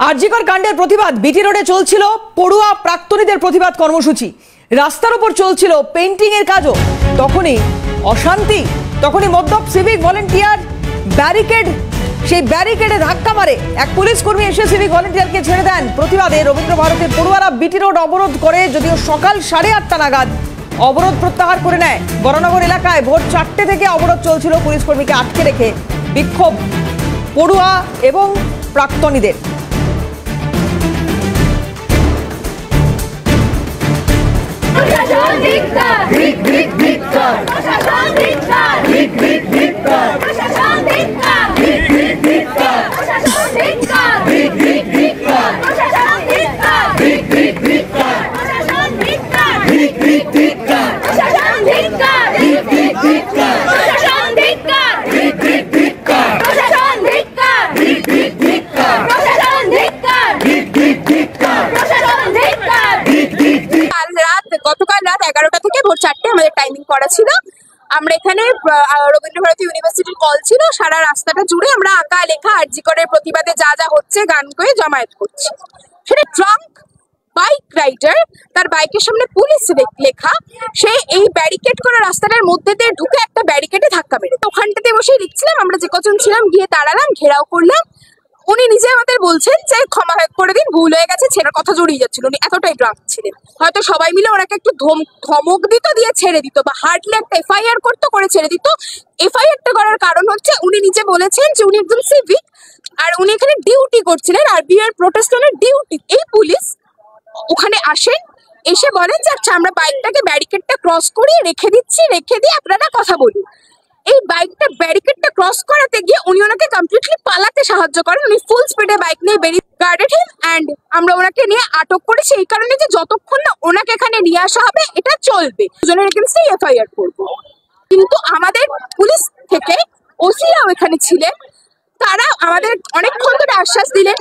আরজিকর কাণ্ডের প্রতিবাদ বিটি রোডে চলছিল পড়ুয়া প্রাক্তনীদের প্রতিবাদ কর্মসূচি। রাস্তার উপর চলছিল পেইন্টিং এর কাজও। তখনই অশান্তি, তখনই মদ্যপ সিভিক ভলেন্টিয়ার সেই ব্যারিকেডে ধাক্কা মারে। এক পুলিশ কর্মী এসে সিভিক ভলেন্টিয়ারকে ছেড়ে দেন। প্রতিবাদে রবীন্দ্র ভারতের পড়ুয়ারা বিটি রোড অবরোধ করে, যদিও সকাল 8:30 নাগাদ অবরোধ প্রত্যাহার করে নেয়। বরানগর এলাকায় ভোর 4টে থেকে অবরোধ চলছিল। পুলিশ কর্মীকে আটকে রেখে বিক্ষোভ পড়ুয়া এবং প্রাক্তনীদের। গতকাল রাত 11টা থেকে ভোর 4টে আমাদের টাইমিং করা ছিল। আমরা এখানে রবীন্দ্র ভারতী ইউনিভার্সিটির কল ছিল, সারা রাস্তাটা জুড়ে আমরা আঁকা লেখা আরজিকরের প্রতিবাদে যা যা হচ্ছে গান করে জমায়েত করছি। সেটা ট্রাঙ্ক বাইক রাইডার, তার বাইকের সামনে পুলিশ লেখা, সে এই ব্যারিকেড করা রাস্তাটার মধ্যে দিয়ে ঢুকে একটা ব্যারিকেডে ধাক্কা মেরে ওখানটাতে বসেই লিখছিলাম। আমরা যে কজন ছিলাম গিয়ে দাঁড়ালাম, ঘেরাও করলাম। উনি নিজে আমাদের বলছেন যে ক্ষমা করে দিন, ভুল হয়ে গেছে, ছেলের কথা জড়িয়ে যাচ্ছিল, উনি এতটাই ড্রাঙ্ক ছিলেন। হয়তো সবাই মিলে ওনাকে একটু ধমক দিত, দিয়ে ছেড়ে দিত, বা হার্ডলি একটা এফআইআর করতো, করে ছেড়ে দিত। এফআইআরটা করার কারণ হচ্ছে উনি নিজে বলেছেন যে উনি একজন সিভিক, আর উনি এখানে ডিউটি করছিলেন, আর বিআর প্রোটেস্টনের ডিউটি। এই পুলিশ ওখানে আসেন, এসে বলেন যে আচ্ছা আমরা বাইকটাকে ব্যারিকেডটা ক্রস করিয়ে রেখে দিচ্ছি, রেখে দিয়ে আপনারা কথা বলুন। এই বাইকটা ব্যারিকেডটা ক্রস করাতে গিয়ে উনি ওনাকে কমপ্লিটলি পালাতে সাহায্য করেন। উনি ফুল স্পিডে বাইক নিয়ে বেরিয়ে গার্ডেড হিম, অ্যান্ড আমরা ওনাকে নিয়ে আটক করেছি এই কারণে যে যতক্ষণ না ওনাকে এখানে নিয়ে আসা হবে এটা চলবে, দুজনের এগেইনস্টে এফআইআর করব। কিন্তু আমাদের পুলিশ থেকে ওসিরাও এখানে ছিলেন, তারা আমাদের অনেকক্ষণ ধরে আশ্বাস দিলেন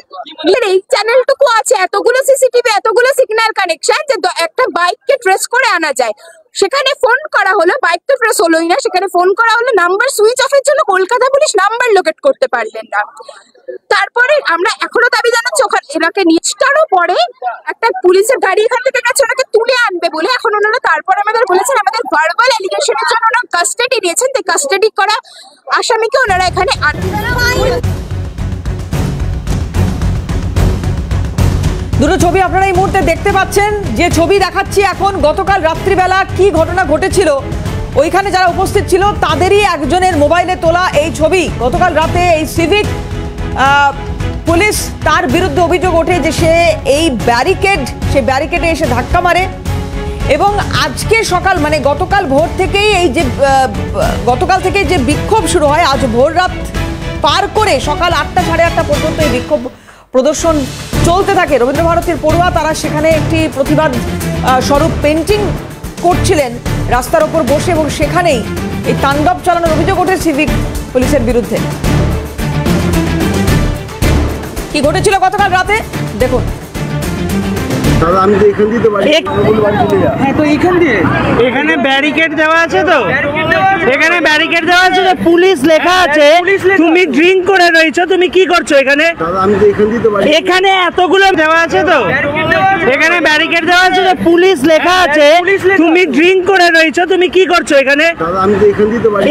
এই চ্যানেলটুকু আছে, এতগুলো সিসিটিভি, এতগুলো সিগন্যাল কানেকশন, যে একটা বাইককে ট্রেস করে আনা যায়। সেখানে ফোন করা হলো, বাইক তো ট্রেস হলোই না, সেখানে ফোন করা হলো, নাম্বার সুইচ অফের জন্য কলকাতা পুলিশ নাম্বার লোকেট করতে পারলেন না। তারপরে আমরা এখনো দাবি জানাচ্ছি ওখানে এনাকে নিচটারও পরে একটা পুলিশের গাড়ি এখান থেকে গেছে ওনাকে তুলে আনবে বলে। এখন ওনারা তারপরে আমাদের বলেছেন আমাদের ভার্বাল এলিগেশনের জন্য ওনারা কাস্টাডি নিয়েছেন, তাই কাস্টাডি করা আসামিকে ওনারা এখানে দুটো ছবি আপনারা এই মুহূর্তে দেখতে পাচ্ছেন। যে ছবি দেখাচ্ছি এখন, গতকাল রাত্রিবেলা কি ঘটনা ঘটেছিল ওইখানে যারা উপস্থিত ছিল তাদেরই একজনের মোবাইলে তোলা এই ছবি। গতকাল রাতে এই সিভিক পুলিশ, তার বিরুদ্ধে অভিযোগ ওঠে যে সে এই ব্যারিকেডে এসে ধাক্কা মারে, এবং আজকে সকাল মানে গতকাল ভোর থেকেই গতকাল থেকে যে বিক্ষোভ শুরু হয়, আজ ভোর রাত পার করে সকাল 8টা 8:30 পর্যন্ত এই বিক্ষোভ প্রদর্শন চলতে থাকে। রবীন্দ্র ভারতীর পড়ুয়া তারা সেখানে একটি প্রতিবাদ স্বরূপ পেন্টিং করছিলেন রাস্তার ওপর বসে, এবং সেখানেই এই তাণ্ডব চালানোর অভিযোগ ওঠে সিভিক পুলিশের বিরুদ্ধে। কি ঘটেছিল গতকাল রাতে দেখুন। এখানে ব্যারিকেড দেওয়া আছে, তো এখানে ব্যারিকেড দেওয়া আছে, পুলিশ লেখা আছে। তুমি ড্রিঙ্ক করে রয়েছো, তুমি কি করছো এখানে? এখানে এতগুলো দেওয়া আছে, তো এখানে ব্যারিকেড দেওয়া আছে, পুলিশ লেখা আছে। তুমি ড্রিঙ্ক করে রয়েছো, তুমি কি করছো এখানে?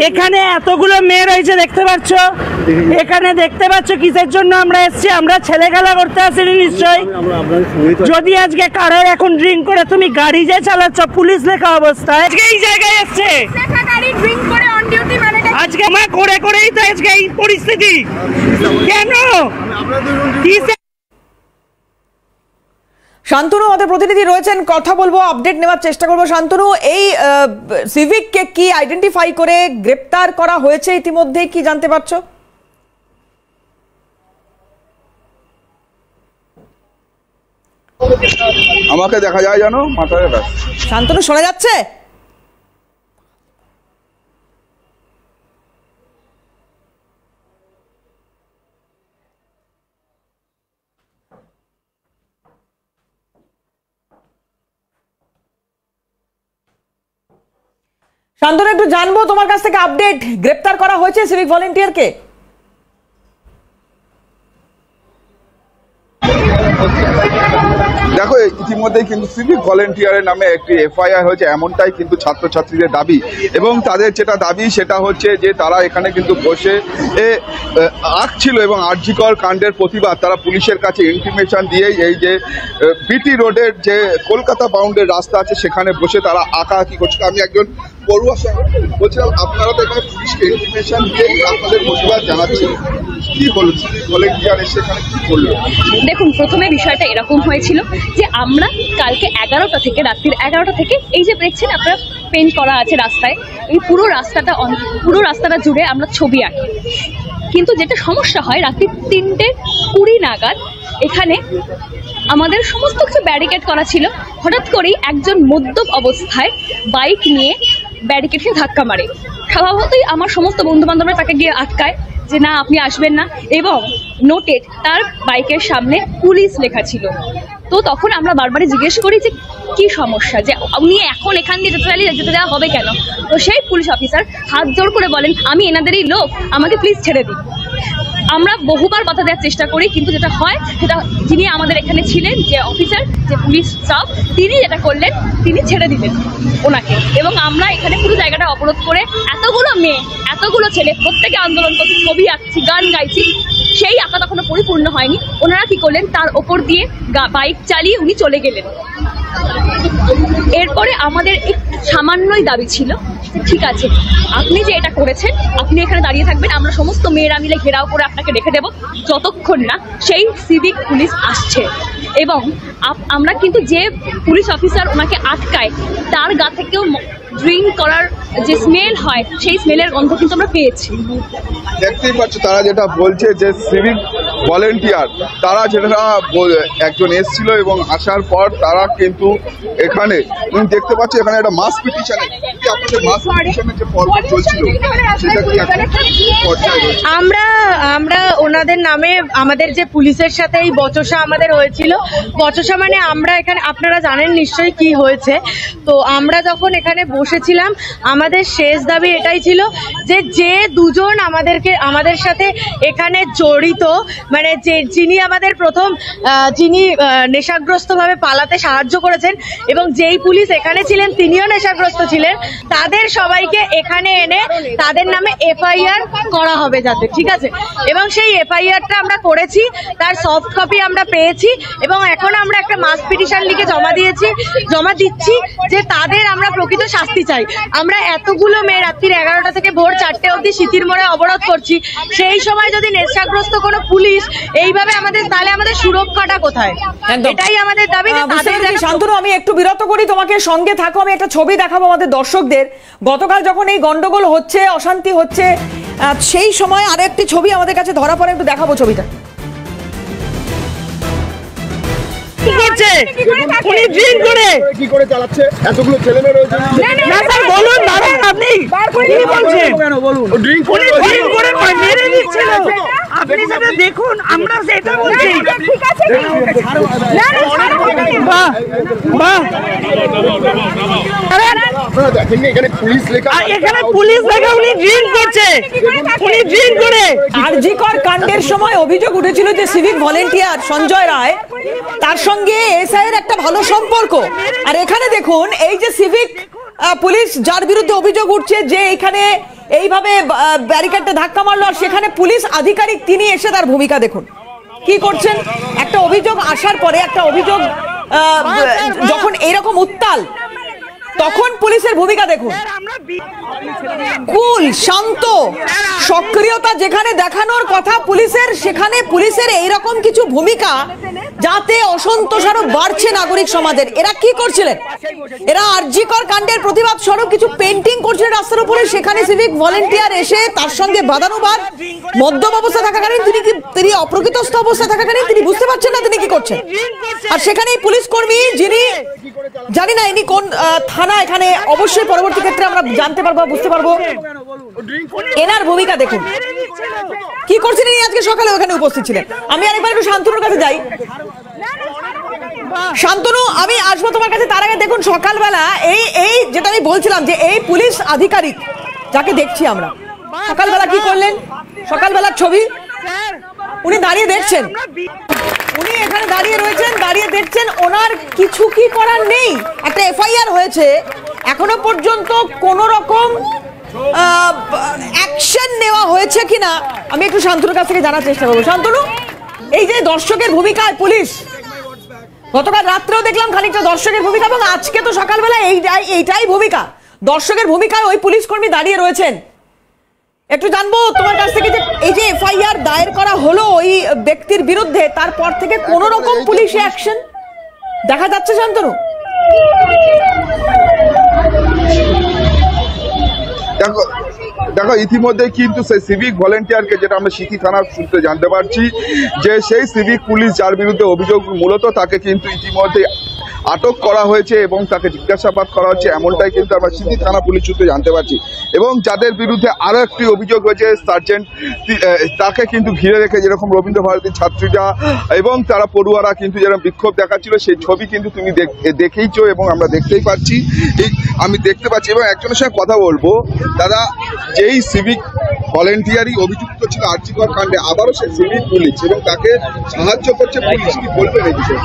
এখানে এতগুলো মেয়ে রয়েছে, দেখতে পাচ্ছ? এখানে দেখতে পাচ্ছ কিসের জন্য আমরা এসেছি? আমরা ছেলে খেলা করতে আসিনি নিশ্চয়ই। যদি আজকে কারোর এখন ড্রিঙ্ক করে তুমি গাড়ি যে চালাচ্ছ পুলিশ লেখা অবস্থায়, আজকে এই জায়গায় এসছে আজকে আমার করেই তো আজকে এই পরিস্থিতি। কেন? শান্তনু আমাদের প্রতিনিধি রয়েছেন, কথা বলবো, আপডেট নেওয়ার চেষ্টা করবো। শান্তনু, এই সিভিককে কি আইডেন্টিফাই করে গ্রেপ্তার করা হয়েছে ইতিমধ্যে, কি জানতে পারছো? আমাকে দেখা যায় জানো মাথায় ব্যথা। শান্তনু, শোনা যাচ্ছে? শান্তনু, একটু জানবো তোমার কাছ থেকে আপডেট, গ্রেপ্তার করা হয়েছে সিভিক ভলেন্টিয়ারকে? দেখো ইতিমধ্যেই কিন্তু সিভিক ভলেন্টিয়ারের নামে একটি এফআইআর হয়েছে, এমনটাই কিন্তু ছাত্রছাত্রীদের দাবি। এবং তাদের যেটা দাবি সেটা হচ্ছে যে তারা এখানে কিন্তু বসে আঁকছিল এবং আরজিকর কাণ্ডের প্রতিবাদ তারা পুলিশের কাছে ইন্টিমেশন দিয়েই এই যে বিটি রোডের যে কলকাতা বাউন্ডের রাস্তা আছে সেখানে বসে তারা আঁকাআঁকি করছিল। আমি একজন পড়ুয়া বলছিলাম, আপনারা তো এখানে পুলিশকে ইন্টিমেশন দিয়েই আপনাদের প্রতিবাদ জানাচ্ছেন, কি বলছেন ভলেন্টিয়ার এসে এখানে কি করলো? দেখুন, প্রথমে বিষয়টা এরকম হয়েছিল যে আমরা কালকে 11টা থেকে রাত্রির 11টা থেকে এই যে দেখছেন আপনারা পেন্ট করা আছে রাস্তায়, এই পুরো রাস্তাটা জুড়ে আমরা ছবি আঁকি। কিন্তু যেটা সমস্যা হয় রাত্রি 3:20 নাগাদ এখানে আমাদের সমস্ত কিছু ব্যারিকেড করা ছিল, হঠাৎ করেই একজন মদ্যপ অবস্থায় বাইক নিয়ে ব্যারিকেডে ধাক্কা মারে। স্বভাবতই আমার সমস্ত বন্ধু বান্ধবরা তাকে গিয়ে আটকায় যে না আপনি আসবেন না, এবং নোটেড তার বাইকের সামনে পুলিশ লেখা ছিল। তো তখন আমরা বারবারই জিজ্ঞেস করি যে কি সমস্যা, যে উনি এখন এখান দিয়ে যেতে দেওয়া হবে কেন? তো সেই পুলিশ অফিসার হাত জোড় করে বলেন আমি এনাদেরই লোক, আমাকে প্লিজ ছেড়ে দিন। আমরা বহুবার কথা দেওয়ার চেষ্টা করি, কিন্তু যেটা হয় সেটা যিনি আমাদের এখানে ছিলেন যে অফিসার, যে পুলিশ স্টাফ, তিনি যেটা করলেন তিনি ছেড়ে দিলেন ওনাকে। এবং আমরা এখানে পুরো জায়গাটা অবরোধ করে এতগুলো মেয়ে এতগুলো ছেলে প্রত্যেকে আন্দোলন করছি, ছবি আঁকছি, গান গাইছি, সেই আঁকা তখনও পরিপূর্ণ হয়নি। ওনারা কি করলেন, তার ওপর দিয়ে বাইক চালিয়ে উনি চলে গেলেন। এরপরে আমাদের একটু সামান্যই দাবি ছিল, ঠিক আছে আপনি যে এটা করেছেন আপনি এখানে দাঁড়িয়ে থাকবেন, আমরা সমস্ত মেয়েরা মিলে ঘেরাও করে আপনাকে রেখে দেব যতক্ষণ না সেই সিভিক পুলিশ আসছে। এবং আমরা কিন্তু যে পুলিশ অফিসার ওনাকে আটকায় তার গা থেকেও ড্রিঙ্ক করার যে স্মেল হয় সেই স্মেলের গন্ধ কিন্তু আমরা পেয়েছি। দেখতেই পাচ্ছ তারা যেটা বলছে যে সিভিক ভলেন্টিয়ার তারা যেটা একজন এসেছিল এবং আসার পর তারা কিন্তু এখানে তুমি দেখতে পাচ্ছ এখানে একটা মাস পিটিশনে আপনাদের মাস পিটিশনের যে পর্ব চলছিল সেটা কি পর্যায়ে রয়েছে? আমরা ওনাদের নামে আমাদের যে পুলিশের সাথে এই বচসা আমাদের হয়েছিল, বচসা মানে আমরা এখানে আপনারা জানেন নিশ্চয়ই কি হয়েছে। তো আমরা যখন এখানে বসেছিলাম আমাদের শেষ দাবি এটাই ছিল যে যে দুজন আমাদের সাথে এখানে জড়িত, মানে যিনি আমাদের প্রথম যিনি নেশাগ্রস্তভাবে পালাতে সাহায্য করেছেন এবং যেই পুলিশ এখানে ছিলেন তিনিও নেশাগ্রস্ত ছিলেন, তাদের সবাইকে এখানে এনে তাদের নামে এফআইআর করা হবে যাতে, ঠিক আছে। এবং সেই এফআইআরটা আমরা করেছি, তার সফট কপি আমরা পেয়েছি এবং এখন আমরা একটা মাস পিটিশন লিখে জমা দিচ্ছি যে তাদের আমরা প্রকৃত শাস্তি চাই। আমরা এতগুলো মেয়ে রাত্রির 11টা থেকে ভোর 4টে অবধি সিটির মোড়ে অবরোধ করছি, সেই সময় যদি নেশাগ্রস্ত কোনো পুলিশ এইভাবে তাহলে আমাদের সুরক্ষাটা কোথায়? এটাই আমাদের দাবি। শান্তনু, আমি একটু বিরত করি তোমাকে, সঙ্গে থাকো, আমি একটা ছবি দেখাবো আমাদের দর্শকদের। গতকাল যখন এই গন্ডগোল হচ্ছে, অশান্তি হচ্ছে, সেই সময় আরো একটি ছবি আমাদের কাছে ধরা পড়ে, একটু দেখাবো ছবিটা। কি করে চালাচ্ছে এতগুলো ছেলে মেয়ে রয়েছে? না স্যার বলুন, দাঁড়ান আপনি কি বলছেন? বলুন ড্রিঙ্ক করে মেরে দিচ্ছিল আপনি, সেটা দেখুন, আমরা সেটা বলছি। ঠিক আছে, বাহ বাহ, আপনারা দেখেন এখানে পুলিশ লেখা, এখানে পুলিশ লেখা, উনি ড্রিঙ্ক করছে, উনি ড্রিঙ্ক করে। আরজিকর কাণ্ডের সময় অভিযোগ উঠেছিল যে সিভিক ভলেন্টিয়ার সঞ্জয় রায় তার সঙ্গে এসআই এর একটা ভালো সম্পর্ক। আর এখানে দেখুন এই যে সিভিক পুলিশ যার বিরুদ্ধে অভিযোগ উঠছে যে এখানে এইভাবে ব্যারিকেডে ধাক্কা মারলো, আর সেখানে পুলিশ আধিকারিক তিনি এসে তার ভূমিকা দেখুন কি করছেন। একটা অভিযোগ আসার পরে, একটা অভিযোগ যখন এইরকম উত্তাল, তখন পুলিশের ভূমিকা দেখুন, কুল শান্ত সক্রিয়তা যেখানে দেখানোর কথা পুলিশের, সেখানে পুলিশের এইরকম কিছু ভূমিকা যাতে অসন্তোষ আরো বাড়ছে নাগরিক সমাজের। এরা কি করছিলেন? এরা আরজিকর কাণ্ডের প্রতিবাদ স্বরূপ কিছু পেন্টিং করছিলেন রাস্তার উপরে, সেখানে সিভিক ভলেন্টিয়ার এসে তার সঙ্গে বাদানুবাদ, মদ্যপ অবস্থা থাকাকালীন তিনি অপ্রকৃতস্থ অবস্থা থাকাকালীন তিনি বুঝতে পারছেন না তিনি কি করছেন। আর সেখানে পুলিশ কর্মী যিনি, জানি না ইনি কোন থানা, এখানে অবশ্যই পরবর্তী ক্ষেত্রে আমরা জানতে পারবো, বুঝতে পারবো, এনার ভূমিকা দেখুন কি করছেন। ইনি আজকে সকালে ওখানে উপস্থিত ছিলেন। আমি আরেকবার একটু শান্তনুর কাছে যাই। শান্তনু, আমি আসবো তোমার কাছে, তার আগে দেখুন সকালবেলা এই যেটা আমি বলছিলাম যে এই পুলিশ আধিকারিক যাকে দেখছি আমরা, সকালবেলা কি করলেন, সকালবেলার ছবি, উনি দাঁড়িয়ে দেখছেন, উনি এখানে দাঁড়িয়ে রয়েছে দাঁড়িয়ে দেখছেন, ওনার কিছু কি করার নেই। একটা এফআইআর হয়েছে, এখনো পর্যন্ত কোন রকম অ্যাকশন নেওয়া হয়েছে কিনা আমি একটু শান্তনুর কাছ থেকে জানার চেষ্টা করবো। শান্তনু, এই যে দর্শকের ভূমিকায় পুলিশ, গতকাল রাত্রেও দেখলাম খানিকটা দর্শকের ভূমিকা, এবং আজকে তো সকালবেলা এইটাই ভূমিকা, দর্শকের ভূমিকায় ওই পুলিশ কর্মী দাঁড়িয়ে রয়েছেন। একটু জানবো তোমার কাছ থেকে যে এই যে এফআইআর দায়ের করা হলো ওই ব্যক্তির বিরুদ্ধে, তারপর থেকে কোন রকম পুলিশি অ্যাকশন দেখা যাচ্ছে শান্তনু? দেখো ইতিমধ্যে কিন্তু সেই সিভিক ভলেন্টিয়ারকে, যেটা আমরা সিটি থানার সূত্রে জানতে পারছি, যে সেই সিভিক পুলিশ যার বিরুদ্ধে অভিযোগ, মূলত তাকে কিন্তু ইতিমধ্যে আটক করা হয়েছে এবং তাকে জিজ্ঞাসাবাদ করা হচ্ছে, এমনটাই কিন্তু আমরা সিটি থানা পুলিশ সূত্রে জানতে পারছি। এবং যাদের বিরুদ্ধে আরো একটি অভিযোগ হয়েছে, সার্জেন্ট, তাকে কিন্তু ঘিরে রেখে যেরকম রবীন্দ্র ভারতীর ছাত্রীরা এবং তারা পড়ুয়ারা কিন্তু যেরকম বিক্ষোভ দেখাচ্ছিল, সেই ছবি কিন্তু তুমি দেখেইছো এবং আমরা দেখতেই পাচ্ছি, আমি দেখতে পাচ্ছি। এবং একজনের সঙ্গে কথা বলবো। দাদা, যেই সিভিক ভলেন্টিয়ারই অভিযুক্ত ছিল আরজিকর কাণ্ডে, আবারও সেই সিভিক পুলিশ এবং তাকে সাহায্য করছে পুলিশ, কি বলবেন এই বিষয়ে?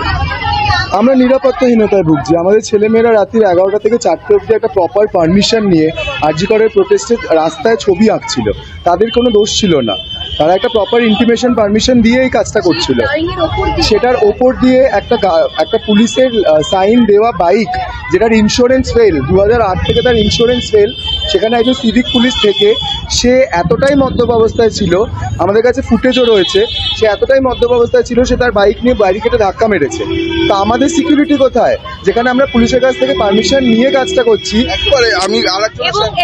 আমরা নিরাপত্তাহীনতায় ভুগছি। আমাদের ছেলেমেয়েরা রাত্রি 11টা থেকে 4টে অবধি একটা প্রপার পারমিশন নিয়ে আরজিকরের প্রোটেস্টে রাস্তায় ছবি আঁকছিল। তাদের কোনো দোষ ছিল না, তারা একটা প্রপার ইন্টিমেশন পারমিশন দিয়ে এই কাজটা করছিল। সেটার ওপর দিয়ে একটা পুলিশের সাইন দেওয়া বাইক, যেটার ইন্স্যুরেন্স ফেল, 2008 থেকে তার ইন্স্যুরেন্স ফেল, সেখানে একজন সিভিক পুলিশ থেকে সে এতটাই মদ্যপ অবস্থায় ছিল, আমাদের কাছে ফুটেজও রয়েছে, সে এতটাই মদ্যপ অবস্থায় ছিল, সে তার বাইক নিয়ে ব্যারিকেডে ধাক্কা মেরেছে। তা আমাদের সিকিউরিটি কোথায়, যেখানে আমরা পুলিশের কাছ থেকে পারমিশন নিয়ে কাজটা করছি?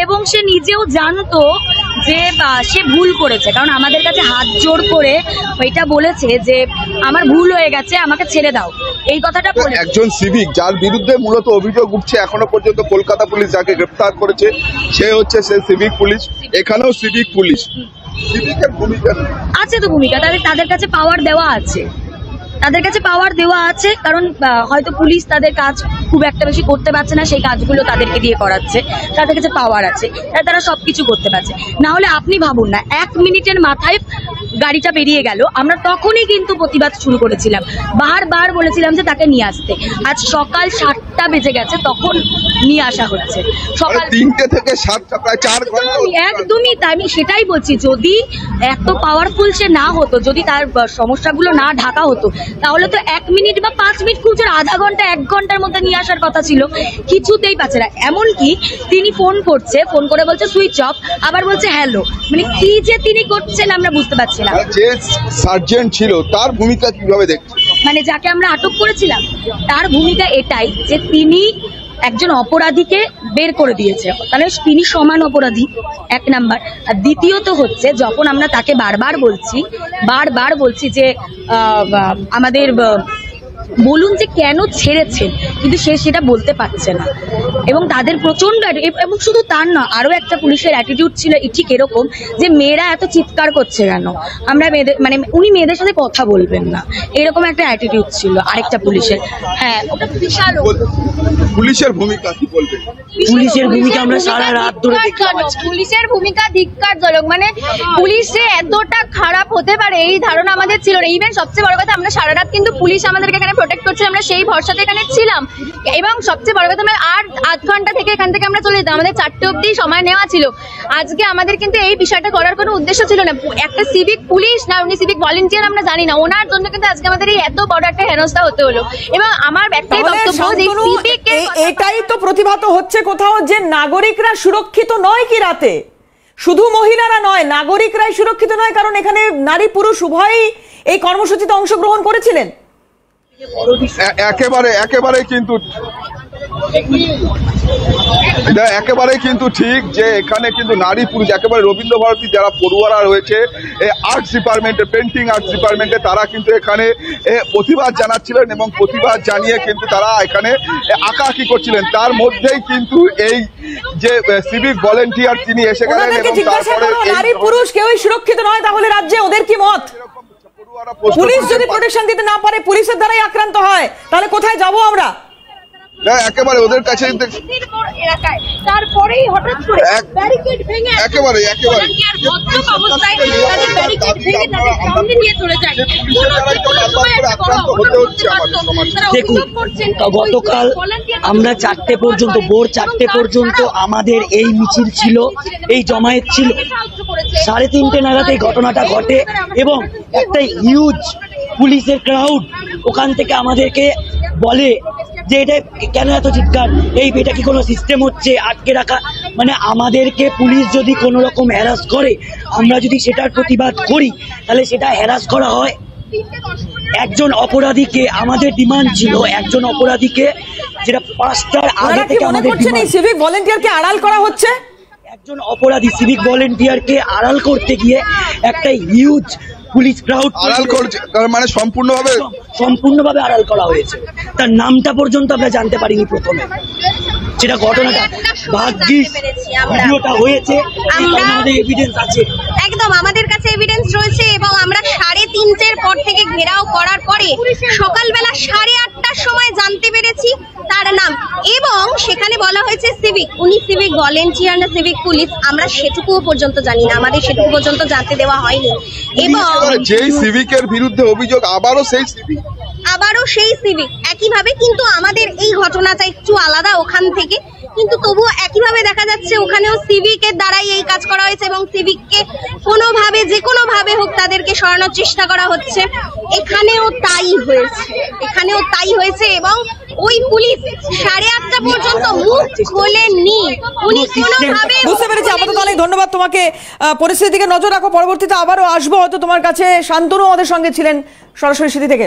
এবং সে নিজেও জানতো যে সে ভুল করেছে, কারণ আমাদের কাছে হাত জোর করে এটা বলেছে যে আমার ভুল হয়ে গেছে, আমাকে ছেড়ে দাও, এই কথাটা বলে। একজন সিভিক যার বিরুদ্ধে মূলত অভিযোগ উঠছে, এখনো পর্যন্ত কলকাতা পুলিশ যাকে গ্রেফতার করেছে সে হচ্ছে সেই সিভিক পুলিশ, এখানেও সিভিক পুলিশ। সিভিকের ভূমিকা আছে তো, ভূমিকা তাদের কাছে পাওয়ার দেওয়া আছে, তাদের কাছে পাওয়ার দেওয়া আছে, কারণ হয়তো পুলিশ তাদের কাজ খুব একটা বেশি করতে পারছে না, সেই কাজগুলো তাদেরকে দিয়ে করাচ্ছে, তাদের কাছে পাওয়ার আছে, তারা সবকিছু করতে পারছে। না হলে আপনি ভাবুন না, 1 মিনিটের মাথায় গাড়িটা বেরিয়ে গেল, আমরা তখনই কিন্তু প্রতিবাদ শুরু করেছিলাম, বারবার বলেছিলাম যে তাকে নিয়ে আসতে। আজ সকাল 7টা বেজে গেছে, তখন নিয়ে আসা হচ্ছে। সকাল 3টে থেকে 7টা, প্রায় 4 ঘন্টা। একদমই তাই, আমি সেটাই বলছি, যদি এত পাওয়ারফুল সে না হতো, যদি তার সমস্যাগুলো না ঢাকা হতো, তাহলে তো 1 মিনিট বা 5 মিনিট খুব জোর আধা ঘন্টা 1 ঘন্টার মধ্যে নিয়ে আসার কথা ছিল, কিছুতেই পাচ্ছে না। এমনকি তিনি ফোন করছে, ফোন করে বলছে সুইচ অফ, আবার বলছে হ্যালো, মানে কি যে তিনি করছেন আমরা বুঝতে পারছি না। যে সার্জেন্ট ছিল তার ভূমিকা কিভাবে দেখছেন? মানে যাকে আমরা আটক করেছিলাম তার ভূমিকা এটাই যে তিনি একজন অপরাধীকে বের করে দিয়েছে, তাহলে তিনি সমান অপরাধী, 1 নাম্বার। আর দ্বিতীয়ত হচ্ছে, যখন আমরা তাকে বারবার বলছি যে আমাদের বলুন যে কেন ছেড়েছেন, কিন্তু সে সেটা বলতে পারছে না। এবং তাদের প্রচন্ড, এবং শুধু তার না, আরো একটা পুলিশের অ্যাটিটিউড ছিল ঠিক এরকম যে মেয়েরা এত চিৎকার করছে কেন, আমরা মেয়েদের, মানে উনি মেয়েদের সাথে কথা বলবেন না, এরকম একটা অ্যাটিটিউড ছিল আরেকটা পুলিশের। হ্যাঁ, ওটা বিশাল। পুলিশের ভূমিকা কি বলবেন? পুলিশের ভূমিকা আমরা সারা রাত ধরে দেখলাম। পুলিশের ভূমিকা ধিক্কারজনক, মানে পুলিশে এতটা খারাপ হতে পারে এই ধারণা আমাদের ছিল না। ইভেন সবচেয়ে বড় কথা, আমরা সারা রাত কিন্তু পুলিশ আমাদেরকে এখানে প্রোটেক্ট করছে, আমরা সেই ভরসাতে এখানে ছিলাম। এবং সবচেয়ে বড় কথা, আমরা 8 ঘন্টা থেকে এখান থেকে আমরা চলে যেতাম, আমাদের 4টে অবধি সময় নেওয়া ছিল। আজকে আমাদের কিন্তু এই বিষয়টা করার কোনো উদ্দেশ্য ছিল না। একটা সিভিক পুলিশ না, উনি সিভিক ভলেন্টিয়ার আমরা জানি না, ওনার জন্য কিন্তু আজকে আমাদের এই এত বড় একটা হেনস্থা হতে হলো। এবং আমার একটাই বক্তব্য, এটাই তো প্রতিভাত হচ্ছে কোথাও, যে নাগরিকরা সুরক্ষিত নয় কি রাতে, শুধু মহিলারা নয়, নাগরিকরাই সুরক্ষিত নয়, কারণ এখানে নারী পুরুষ উভয়ই এই কর্মসূচিতে অংশগ্রহণ করেছিলেন। একেবারে কিন্তু ঠিক যে এখানে কিন্তু নারী পুরুষ একেবারে রবীন্দ্র ভারতী যারা পড়ুয়ারা রয়েছে আর্টস ডিপার্টমেন্টে, পেন্টিং আর্টস ডিপার্টমেন্টে, তারা কিন্তু এখানে প্রতিবাদ জানাচ্ছিলেন এবং প্রতিবাদ জানিয়ে কিন্তু তারা এখানে আঁকাআঁকি করছিলেন। তার মধ্যেই কিন্তু এই যে সিভিক ভলেন্টিয়ার তিনি এসে গেলেন এবং তারপরে নারী পুরুষ কেউই সুরক্ষিত নয়, তাহলে রাজ্যে ওদের কি মত? পুলিশ যদি প্রোটেকশন দিতে না পারে, পুলিশের দ্বারাই আক্রান্ত হয়, তাহলে কোথায় যাব আমরা? একেবারে ওদের কাছে এলাকায় তারপরেই হঠাৎ করে ব্যারিকেড ভেঙে একেবারে অবস্থায় তাদের ব্যারিকেড ভেঙে তাদের সামনে নিয়ে চলে যায়। দেখুন, গতকাল আমরা 4টে পর্যন্ত ভোর 4টে পর্যন্ত আমাদের এই মিছিল ছিল, এই জমায়েত ছিল। 3:30 নাগাদ এই ঘটনাটা ঘটে এবং একটা হিউজ পুলিশের ক্রাউড ওখান থেকে আমাদেরকে বলে যে এটা কেন এত চিৎকার, এটা কি কোনো সিস্টেম হচ্ছে আটকে রাখা, মানে আমাদেরকে পুলিশ যদি কোনো রকম হ্যারাস করে, আমরা যদি সেটার প্রতিবাদ করি তাহলে সেটা হ্যারাস করা হয়। একজন অপরাধীকে, আমাদের ডিমান্ড ছিল একজন অপরাধীকে, যেটা 5টার আগে থেকে আমাদের সিভিক ভলেন্টিয়ারকে আড়াল করা হচ্ছে। একজন অপরাধী সিভিক ভলেন্টিয়ারকে আড়াল করতে গিয়ে একটা হিউজ পুলিশ ক্রাউড আড়াল করছে, তার মানে সম্পূর্ণভাবে আড়াল করা হয়েছে। তার নামটা পর্যন্ত আমরা জানতে পারিনি প্রথমে, যেটা ঘটনাটা ভাগ্যিস ভিডিওটা হয়েছে, আমাদের এভিডেন্স আছে, একদম আমাদের কাছে এভিডেন্স রয়েছে এবং আমরা 3:30 পর থেকে ঘেরাও করার পরে সকালবেলা 8:30টার সময় জানতে পেরেছি তার নাম, এবং সেখানে বলা হয়েছে সিভিক, উনি সিভিক ভলেন্টিয়ার না সিভিক পুলিশ আমরা সেটুকুও পর্যন্ত জানি না, আমাদের সেটুকু পর্যন্ত জানতে দেওয়া হয়নি। এবং যেই সিভিকের বিরুদ্ধে অভিযোগ আবারও সেই সিভিক একইভাবে, কিন্তু আমাদের এই ঘটনাটা একটু আলাদা ওখান থেকে, কিন্তু তবুও একইভাবে দেখা যাচ্ছে ওখানেও সিভিকের দ্বারাই এই কাজ করা হয়েছে এবং সিভিককে কোনোভাবে যে কোনোভাবে হোক তাদেরকে সরানোর চেষ্টা করা হচ্ছে। এখানেও তাই হয়েছে এবং ওই পুলিশ 8:30 পর্যন্ত মুখ খোলেননি, উনি কোনোভাবে। বুঝতে পেরেছি, আপাতত অনেক ধন্যবাদ তোমাকে। পরিস্থিতির দিকে নজর রাখো, পরবর্তীতে আবারও আসবো হয়তো তোমার কাছে। শান্তনু আমাদের সঙ্গে ছিলেন সরাসরি সিটি থেকে।